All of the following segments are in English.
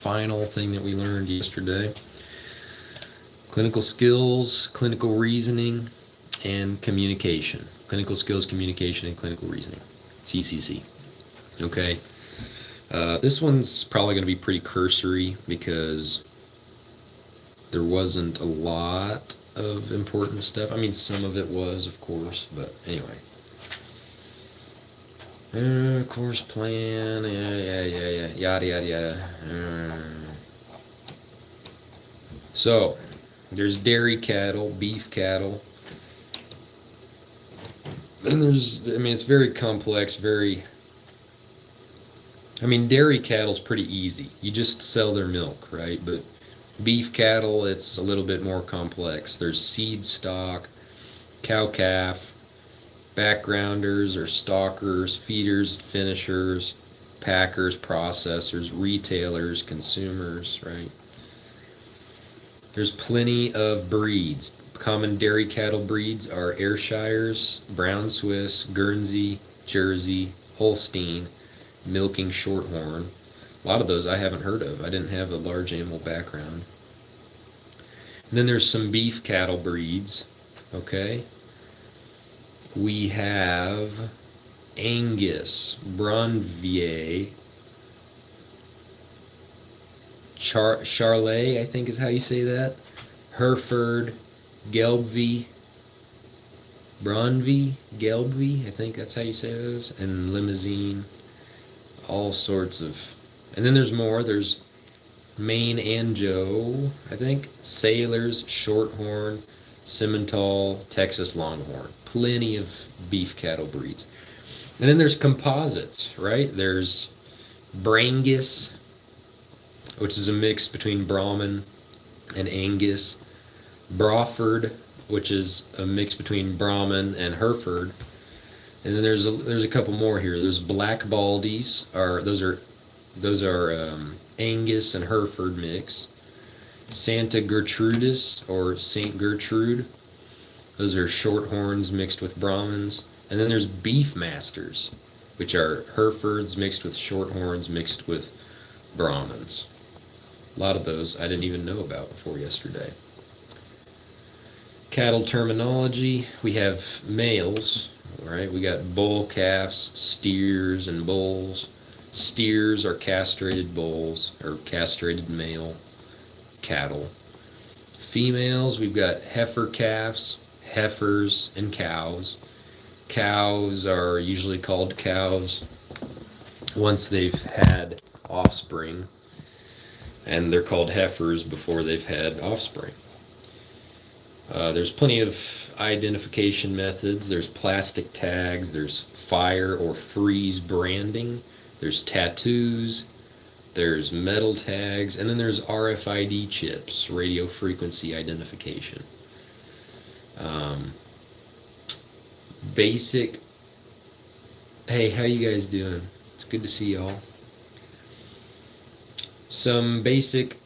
final thing that we learned yesterday. Clinical skills, clinical reasoning, and communication. Clinical skills, communication, and clinical reasoning. CCC. Okay. This one's probably going to be pretty cursory because there wasn't a lot of important stuff. I mean, some of it was, of course, but anyway. Course plan, yada, yada, yada. So, there's dairy cattle, beef cattle. And it's very complex, dairy cattle's pretty easy. You just sell their milk, right? But beef cattle, it's a little bit more complex. There's seed stock, cow-calf, backgrounders or stalkers, feeders, finishers, packers, processors, retailers, consumers, right? There's plenty of breeds. Common dairy cattle breeds are Ayrshires, Brown Swiss, Guernsey, Jersey, Holstein, Milking Shorthorn. A lot of those I haven't heard of. I didn't have a large animal background. And then there's some beef cattle breeds, okay? We have Angus, Bronvier, Charlet, I think is how you say that. Hereford, Gelbvi, Gelbvi, I think that's how you say those. And Limousine, all sorts of. And then there's more. There's Maine Anjou, I think. Sailors, Shorthorn, Simmental, Texas Longhorn. Plenty of beef cattle breeds. And then there's composites, right? There's Brangus, which is a mix between Brahman and Angus. Brawford, which is a mix between Brahman and Hereford. And then there's a couple more here. There's Black Baldies, those are Angus and Hereford mix. Santa Gertrudis or Saint Gertrude, those are Shorthorns mixed with Brahmans. And then there's Beefmasters, which are Herefords mixed with Shorthorns mixed with Brahmans. A lot of those I didn't even know about before yesterday. Cattle terminology, we have males, right? We got bull, calves, steers, and bulls. Steers are castrated bulls, or castrated male cattle. Females, we've got heifer calves, heifers, and cows. Cows are usually called cows once they've had offspring, and they're called heifers before they've had offspring. There's plenty of identification methods. There's plastic tags, there's fire or freeze branding, there's tattoos, there's metal tags, and then there's RFID chips, radio frequency identification. Basic. Hey, how you guys doing? It's good to see y'all. Some basic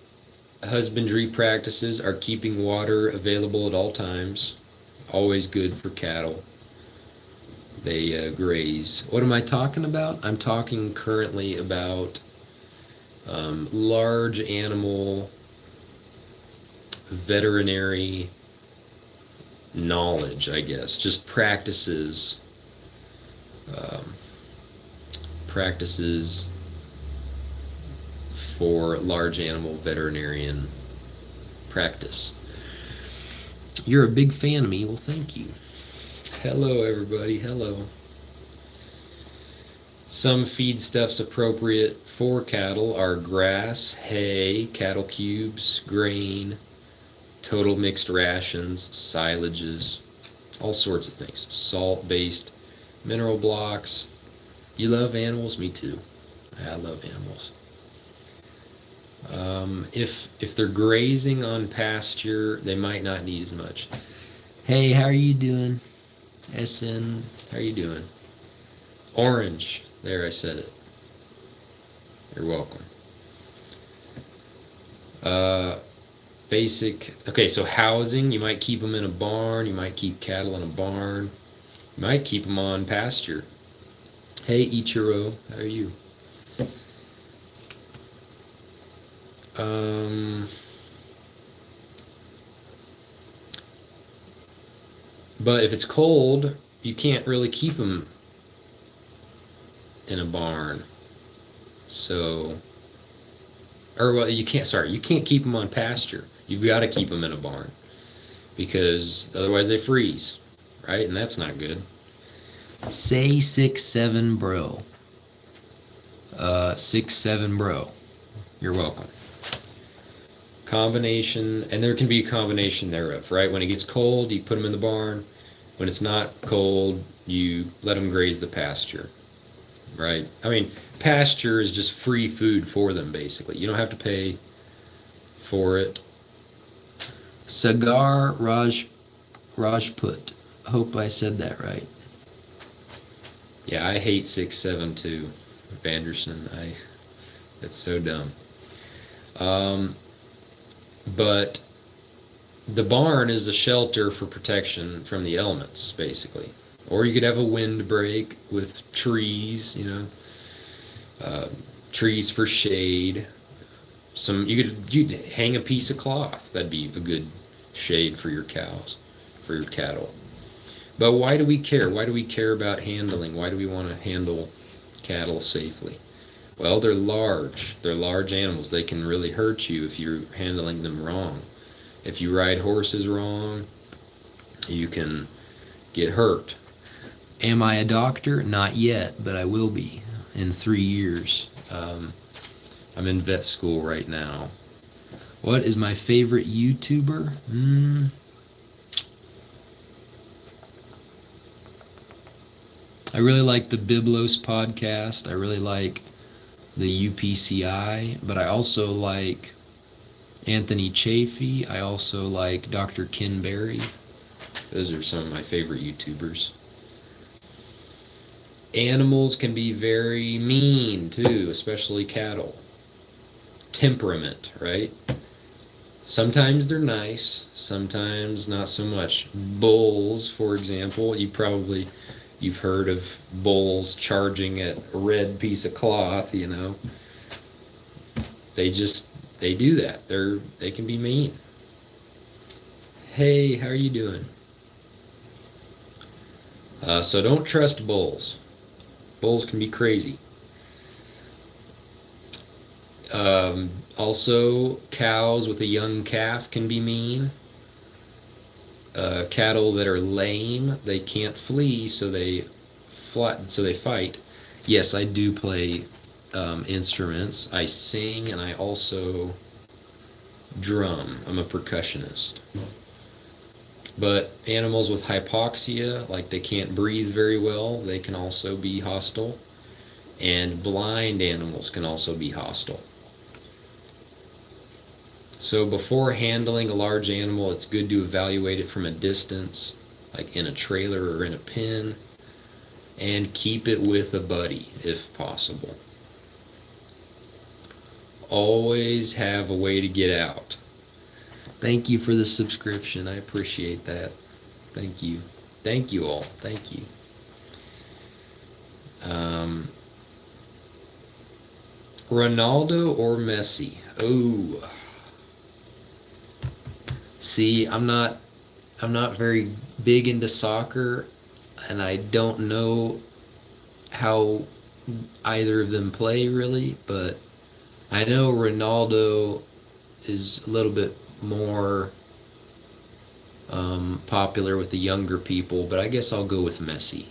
husbandry practices are keeping water available at all times. Always good for cattle. They graze. What am I talking about? I'm talking currently about large animal veterinary knowledge, I guess. Just practices. Practices for large animal veterinarian practice. You're a big fan of me. Well, thank you. Hello, everybody. Hello. Some feedstuffs appropriate for cattle are grass, hay, cattle cubes, grain, total mixed rations, silages, all sorts of things. Salt-based mineral blocks. You love animals? Me too. I love animals. If they're grazing on pasture, they might not need as much. Hey, how are you doing? SN, how are you doing? Orange. There, I said it. You're welcome. Okay, so housing, you might keep them in a barn, you might keep cattle in a barn, you might keep them on pasture. Hey, Ichiro, how are you? Um, but if it's cold, you can't really keep them in a barn. So, or well, you can't. Sorry, you can't keep them on pasture. You've got to keep them in a barn because otherwise they freeze, right? And that's not good. Say 6'7" bro. 6'7" bro. You're welcome. Combination, and there can be a combination thereof, right? When it gets cold, you put them in the barn. When it's not cold, you let them graze the pasture, right? I mean, pasture is just free food for them, basically. You don't have to pay for it. Sagar Rajput. Hope I said that right. Yeah, I hate 6'7" too, Vanderson. It's so dumb. But the barn is a shelter for protection from the elements, basically. Or you could have a windbreak with trees, trees for shade. You'd hang a piece of cloth. That'd be a good shade for your cows, for your cattle. But why do we care? Why do we care about handling? Why do we want to handle cattle safely? Well, they're large. They're large animals. They can really hurt you if you're handling them wrong. If you ride horses wrong, you can get hurt. Am I a doctor? Not yet, but I will be in 3 years. I'm in vet school right now. What is my favorite YouTuber? I really like the Biblos podcast. I really like the UPCI, but I also like Anthony Chafee. I also like Dr. Ken Berry. Those are some of my favorite YouTubers. Animals can be very mean too, especially cattle. Temperament, right? Sometimes they're nice, sometimes not so much. Bulls, for example, you've heard of bulls charging at a red piece of cloth, They do that. They can be mean. Hey, how are you doing? So don't trust bulls. Bulls can be crazy. Also, cows with a young calf can be mean. Cattle that are lame, they can't flee, so they fight. Yes, I do play instruments. I sing and I also drum. I'm a percussionist. But animals with hypoxia, like they can't breathe very well, they can also be hostile. And blind animals can also be hostile. So before handling a large animal, it's good to evaluate it from a distance, like in a trailer or in a pen, and keep it with a buddy if possible. Always have a way to get out. Thank you for the subscription. I appreciate that. Thank you. Thank you all. Thank you. Ronaldo or Messi? Oh. See, I'm not very big into soccer, and I don't know how either of them play really, but I know Ronaldo is a little bit more popular with the younger people, but I guess I'll go with Messi.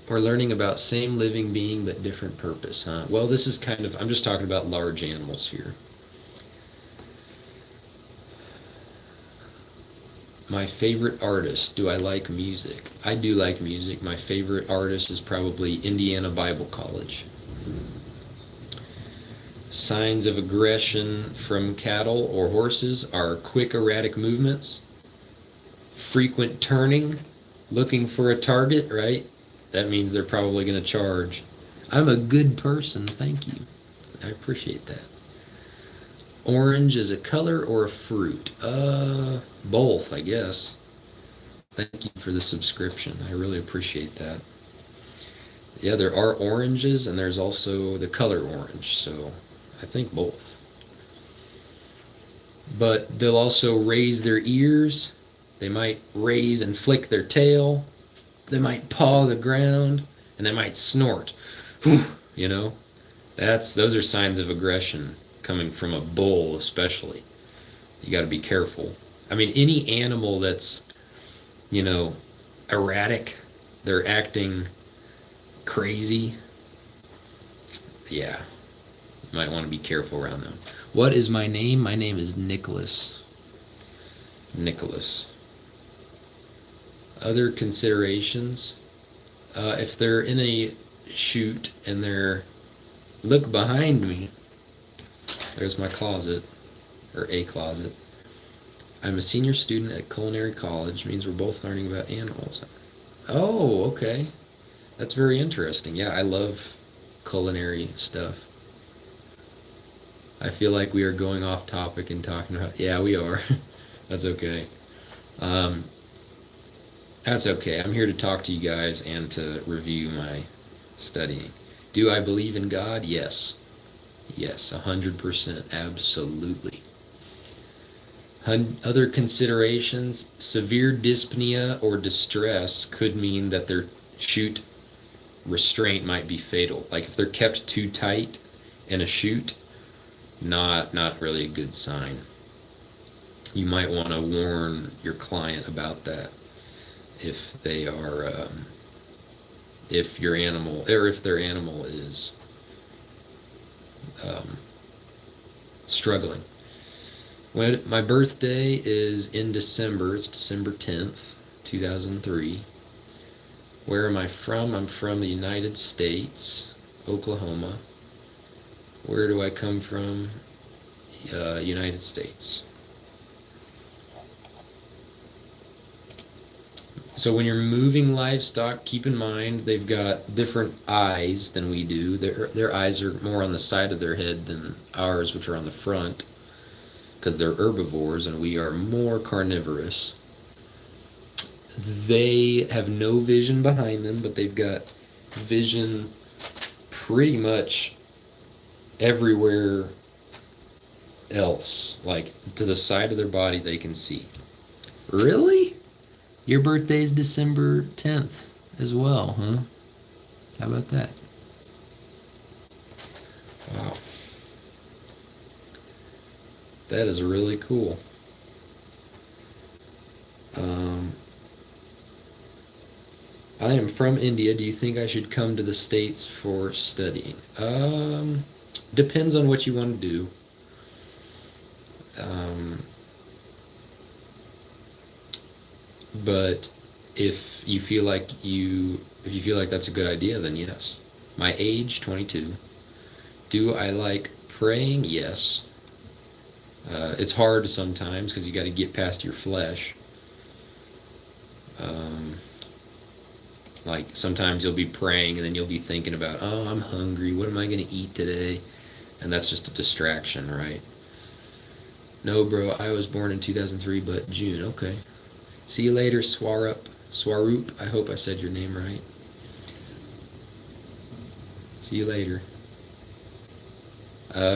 We're learning about same living being but different purpose, huh? Well, this is I'm just talking about large animals here. My favorite artist. Do I like music? I do like music. My favorite artist is probably Indiana Bible College. Signs of aggression from cattle or horses are quick, erratic movements, frequent turning, looking for a target, right? That means they're probably going to charge. I'm a good person, thank you. I appreciate that. Orange is a color or a fruit? Both, I guess. Thank you for the subscription. I really appreciate that. Yeah, there are oranges and there's also the color orange, so I think both. But they'll also raise their ears. They might raise and flick their tail. They might paw the ground, and they might snort. You know, those are signs of aggression coming from a bull, especially. You got to be careful. I mean, any animal that's, you know, erratic, they're acting crazy. Yeah, you might want to be careful around them. What is my name? My name is Nicholas. Nicholas. Other considerations, if they're in a chute and they're, look behind me, there's my closet, or a closet. I'm a senior student at culinary college, means we're both learning about animals. Oh, okay. That's very interesting. Yeah, I love culinary stuff. I feel like we are going off topic and talking about, yeah, we are. That's okay. Um, That's okay. I'm here to talk to you guys and to review my studying. Do I believe in God? Yes. Yes, 100%. Absolutely. Other considerations, severe dyspnea or distress could mean that their chute restraint might be fatal. Like if they're kept too tight in a chute, not really a good sign. You might want to warn your client about that if they are if your animal or if their animal is struggling. When my birthday is in December, it's December 10th, 2003. Where am I from? I'm from the United States, Oklahoma. Where do I come from? United States. So when you're moving livestock, keep in mind they've got different eyes than we do. Their eyes are more on the side of their head than ours, which are on the front, because they're herbivores and we are more carnivorous. They have no vision behind them, but they've got vision pretty much everywhere else. Like to the side of their body they can see. Really? Your birthday's December 10th as well, huh? How about that? Wow. That is really cool. I am from India. Do you think I should come to the States for studying? Depends on what you want to do. But if you feel like that's a good idea, then yes. My age, 22. Do I like praying? Yes. It's hard sometimes because you got to get past your flesh. Like sometimes you'll be praying and then you'll be thinking about, oh, I'm hungry. What am I going to eat today? And that's just a distraction, right? No, bro, I was born in 2003, but June. Okay. See you later, Swaroop. I hope I said your name right. See you later.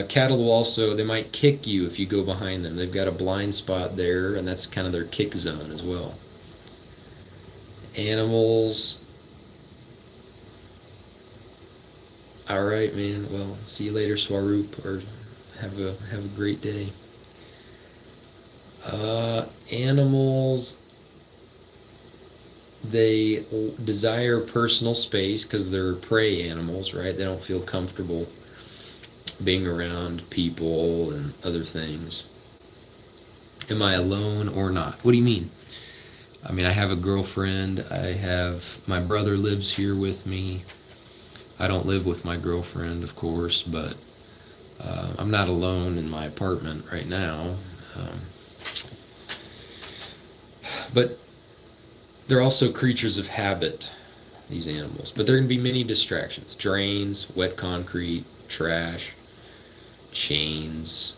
Cattle will also, they might kick you if you go behind them. They've got a blind spot there, and that's kind of their kick zone as well. Animals. All right, man. Well, see you later, Swaroop, or have a great day. Animals, they desire personal space because they're prey animals, right? They don't feel comfortable being around people and other things. Am I alone or not? What do you mean? I mean, I have a girlfriend. My brother lives here with me. I don't live with my girlfriend, of course, but I'm not alone in my apartment right now. But they're also creatures of habit, these animals. But there can be many distractions. Drains, wet concrete, trash, chains.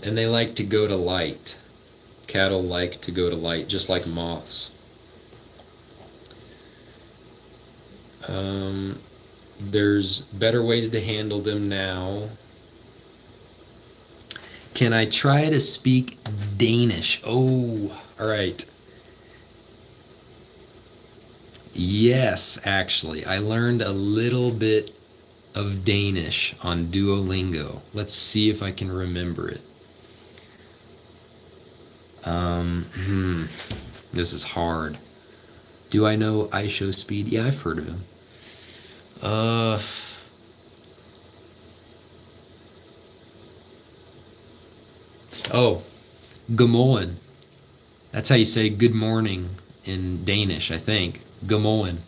And they like to go to light. Cattle like to go to light, just like moths. There's better ways to handle them now. Can I try to speak Danish? Oh, all right. Yes, actually. I learned a little bit of Danish on Duolingo. Let's see if I can remember it. Hmm. This is hard. Do I know I Show Speed? Yeah, I've heard of him. Uh, oh, Godmorgen. That's how you say good morning in Danish, I think. Godmorgen.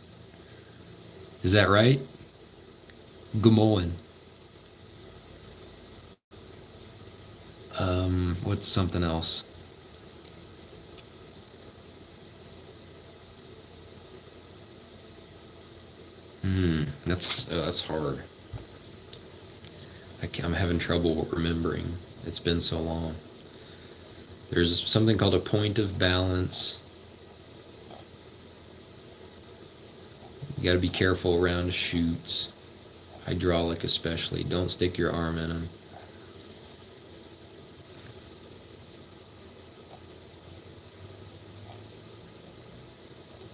Is that right? Godmorgen. What's something else? That's hard. I'm having trouble remembering. It's been so long. There's something called a point of balance. You got to be careful around chutes, hydraulic especially. Don't stick your arm in them.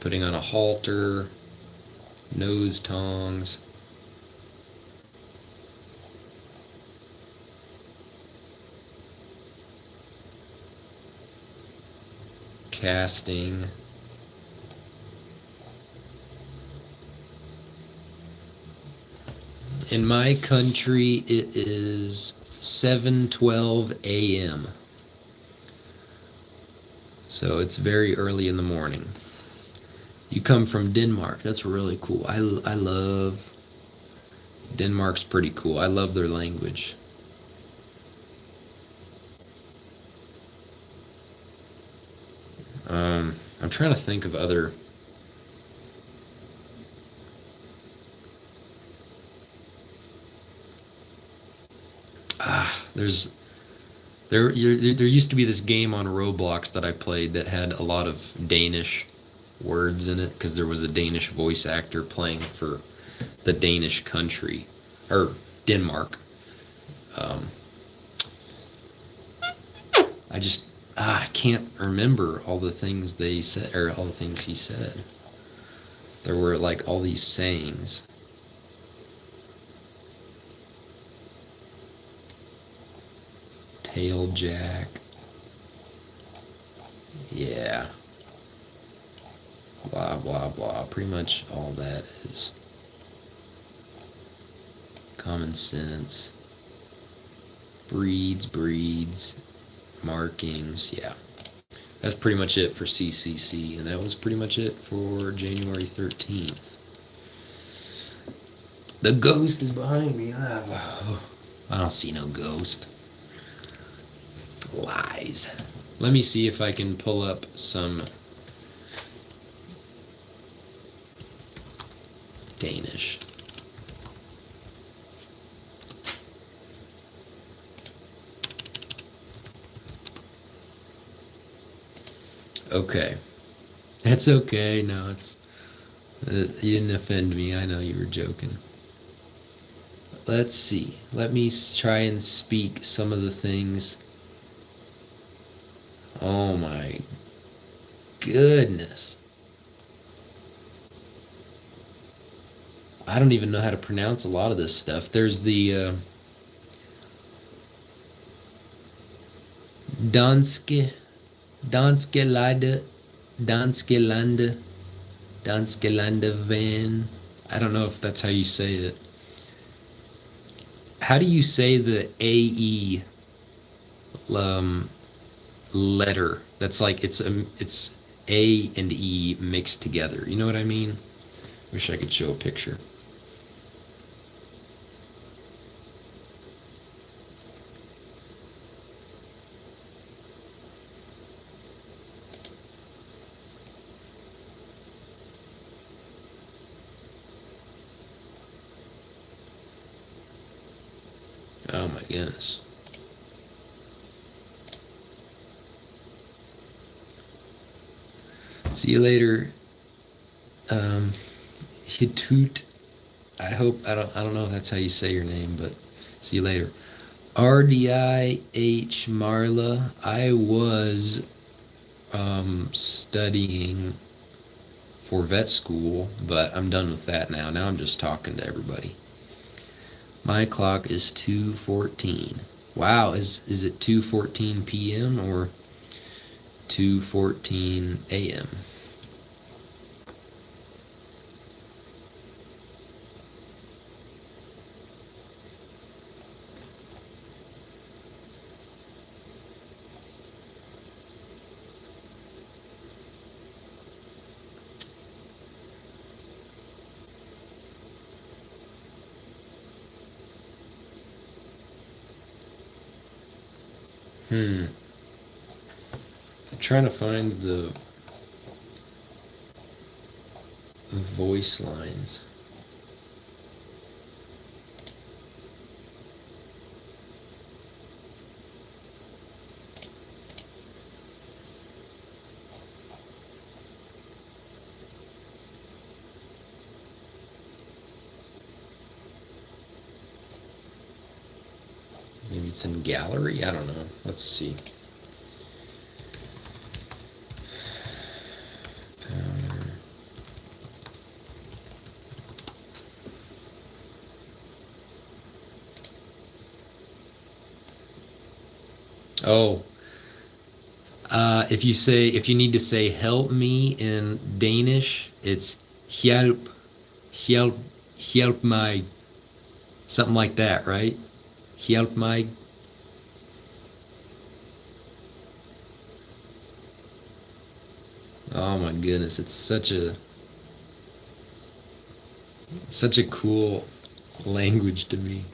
Putting on a halter, nose tongs. Casting. In my country, it is 7:12 a.m. So it's very early in the morning. You come from Denmark. That's really cool. I love Denmark's pretty cool. I love their language. I'm trying to think of other. There used to be this game on Roblox that I played that had a lot of Danish words in it because there was a Danish voice actor playing for the Danish country or Denmark. Um, I can't remember all the things they said or all the things he said. There were like all these sayings. Tail jack. Yeah. Blah, blah, blah. Pretty much all that is common sense. Breeds, markings. Yeah. That's pretty much it for CCC. And that was pretty much it for January 13th. The ghost is behind me. I don't see no ghost. Lies. Let me see if I can pull up some Danish. Okay. That's okay. No, you didn't offend me. I know you were joking. Let's see. Let me try and speak some of the things. Oh my goodness. I don't even know how to pronounce a lot of this stuff. There's the Danske, Danske Lande, Danske Lande, Danske Lande Van. I don't know if that's how you say it. How do you say the AE letter? That's like it's A and E mixed together. You know what I mean? Wish I could show a picture. Oh my goodness. See you later. Hitut. I don't know if that's how you say your name, but see you later. RDIH Marla. I was studying for vet school, but I'm done with that now. Now I'm just talking to everybody. My clock is 2:14. Wow, is it 2:14 p.m. or 2:14 a.m.? I'm trying to find the voice lines. Maybe it's in gallery? I don't know. Let's see. Powder. Oh, if you need to say help me in Danish, it's hjälp, hjälp, hjälp mig, something like that, right? Hjälp mig. Oh my goodness, it's such a cool language to me.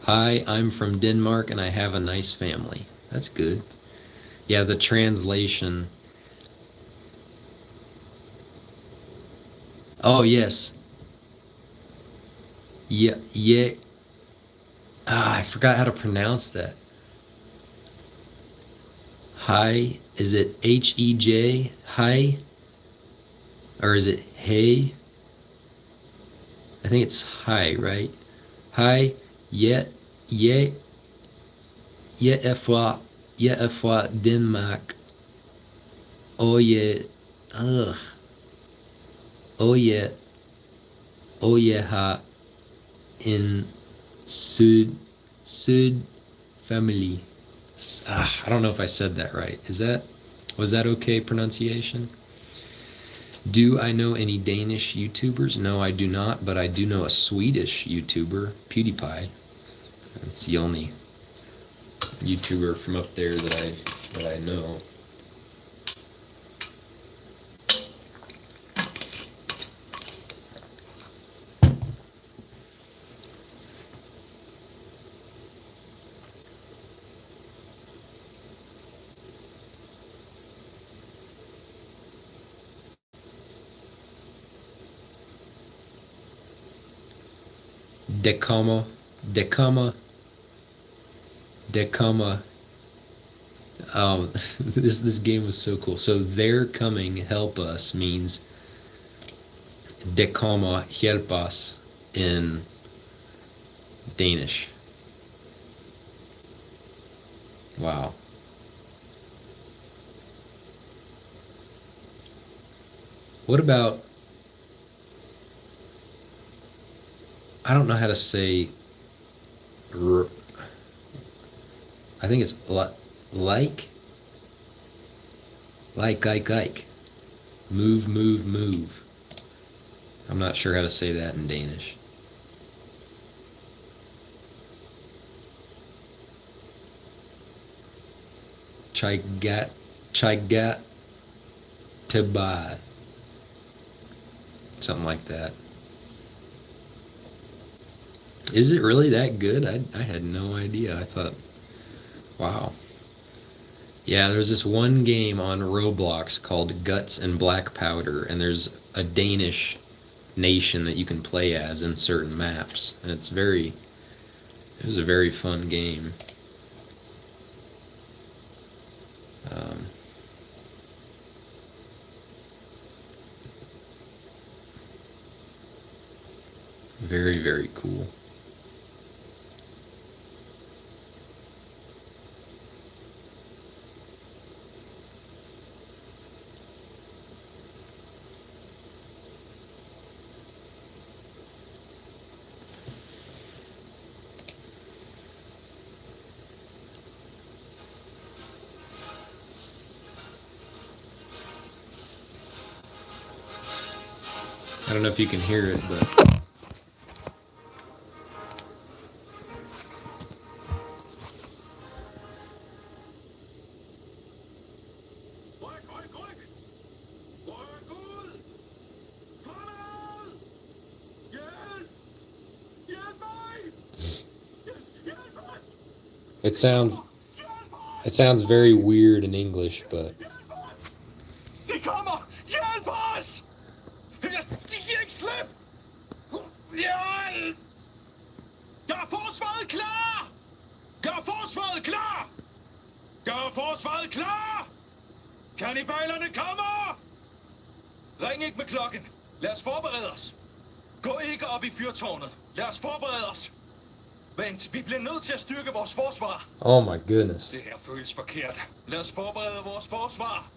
Hi, I'm from Denmark and I have a nice family. That's good. Yeah, the translation. Oh, yes. Yeah, yeah. Ah, I forgot how to pronounce that. Hi, is it Hej? Hi? Or is it hey? I think it's hi, right? Hi, yeah, yeah, yeah, fra Denmark. Oh yeah, ugh, oh yeah, oh yeah, ha in Sud family. I don't know if I said that right. Was that okay pronunciation? Do I know any Danish YouTubers? No, I do not, but I do know a Swedish YouTuber, PewDiePie. That's the only YouTuber from up there that I know. Decama, Decama, Decama. This game was so cool. So they're coming, help us means Decama, hjälp oss in Danish. Wow. What about, I don't know how to say, I think it's like, like. Move, move, move. I'm not sure how to say that in Danish. Chai gat to buy. Something like that. Is it really that good? I had no idea. I thought, wow. Yeah, there's this one game on Roblox called Guts and Black Powder, and there's a Danish nation that you can play as in certain maps, and it was a very fun game. Very, very cool. I don't know if you can hear it, but it sounds very weird in English, but De kommer! Hjælp os! Ikke slip! Hjælp! Gør forsvaret klar! Gør forsvaret klar! Gør forsvaret klar! Kannibalerne kommer! Ring ikke med klokken. Lad os forberede os. Gå ikke op i fyrtårnet. Lad os forberede os. Vent, vi bliver nødt til at styrke vores forsvar. oh my goodness. Det her føles forkert. Lad os forberede vores forsvar.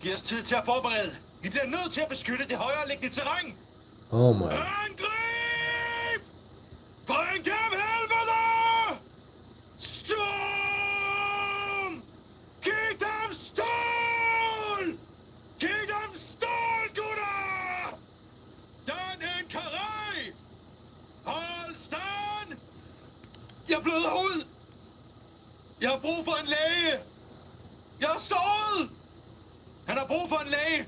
Giv os tid til at forberede. Vi bliver nødt til at beskytte det højreliggende terræn. Oh my. Angrib! Bring dem helvede! Storm! Giv dem stål! Giv dem stål, gutter! Dan en karaj! Hold stand! Jeg bløder ud! Jeg har brug for en læge! Jeg er såret! Han har brug for en læge!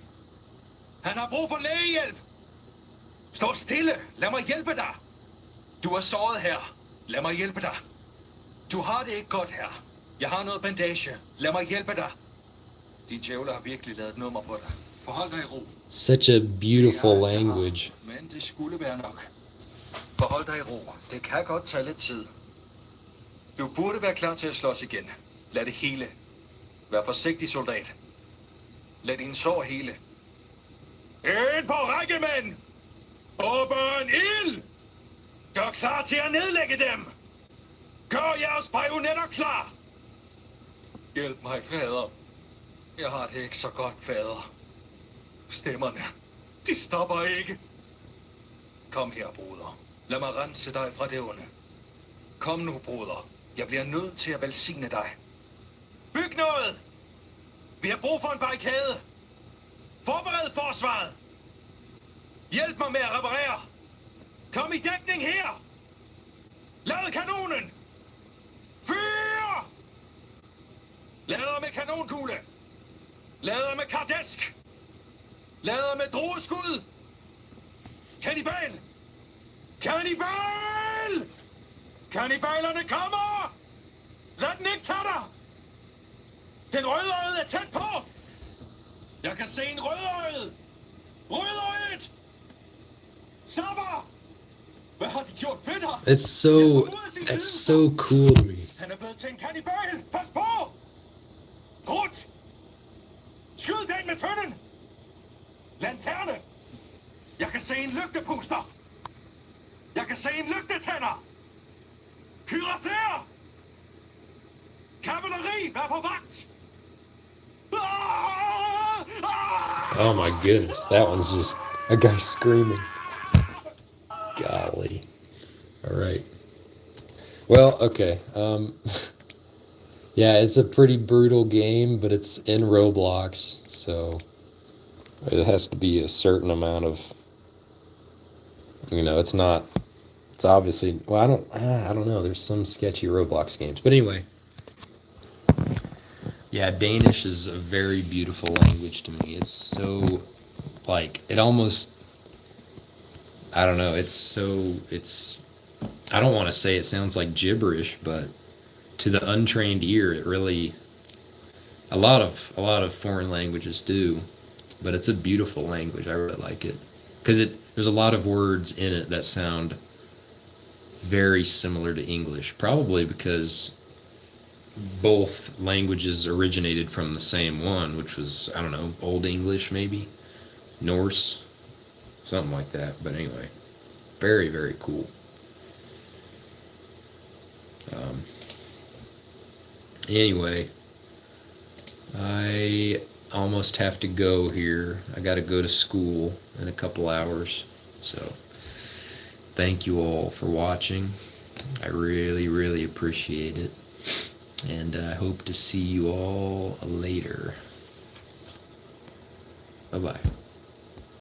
Han har brug for lægehjælp! Stå stille! Lad mig hjælpe dig! Du er såret her. Lad mig hjælpe dig. Du har det ikke godt her. Jeg har noget bandage. Lad mig hjælpe dig. De djævler har virkelig lavet et nummer på dig. Forhold dig i ro. Such a beautiful language. Men det skulle være nok. Forhold dig i ro. Det kan godt tage lidt tid. Du burde være klar til at slås igen. Lad det hele. Vær forsigtig, soldat. Lad din sår hele. Ind på række, mænd! Åbn ild! Gør klar til at nedlægge dem! Gør jeres bajonetter klar! Hjælp mig, fader. Jeg har det ikke så godt, fader. Stemmerne, de stopper ikke. Kom her, broder. Lad mig rense dig fra det onde. Kom nu, broder. Jeg bliver nødt til at velsigne dig. Byg noget! Vi har brug for en barrikade. Forbered forsvaret. Hjælp mig med at reparere. Kom i dækning her. Lad kanonen. Fyr! Lader med kanonkugle. Lader med kardesk. Lader med drueskud. Kannibal! Kannibal! Kannibalerne kommer! Lad den ikke tage dig! Den rødøjede er tæt på! Jeg kan se en rødøjet! Rødøjet! Sabber! Hvad har de gjort ved dig? It's so cool to me. Han er blevet til en kannibal! Pas på! Krudt! Skyd den med tønden! Lanterne! Jeg kan se en lygtepuster! Jeg kan se en lygtetænder! Kyraser! Kavaleri, vær på vagt! Oh my goodness, that one's just a guy screaming. Golly. All right. Well, okay. Yeah, it's a pretty brutal game, but it's in Roblox, so it has to be a certain amount of, it's not. It's obviously, well, I don't know. There's some sketchy Roblox games, but anyway. Yeah, Danish is a very beautiful language to me. It's so, it almost, I don't know. I don't want to say it sounds like gibberish, but to the untrained ear, it really, a lot of foreign languages do, but it's a beautiful language. I really like it because there's a lot of words in it that sound very similar to English, probably because both languages originated from the same one, which was, I don't know, Old English maybe, Norse, something like that. But anyway, very, very cool. Anyway, I almost have to go here. I got to go to school in a couple hours. So thank you all for watching. I really, really appreciate it. And I hope to see you all later. Bye-bye.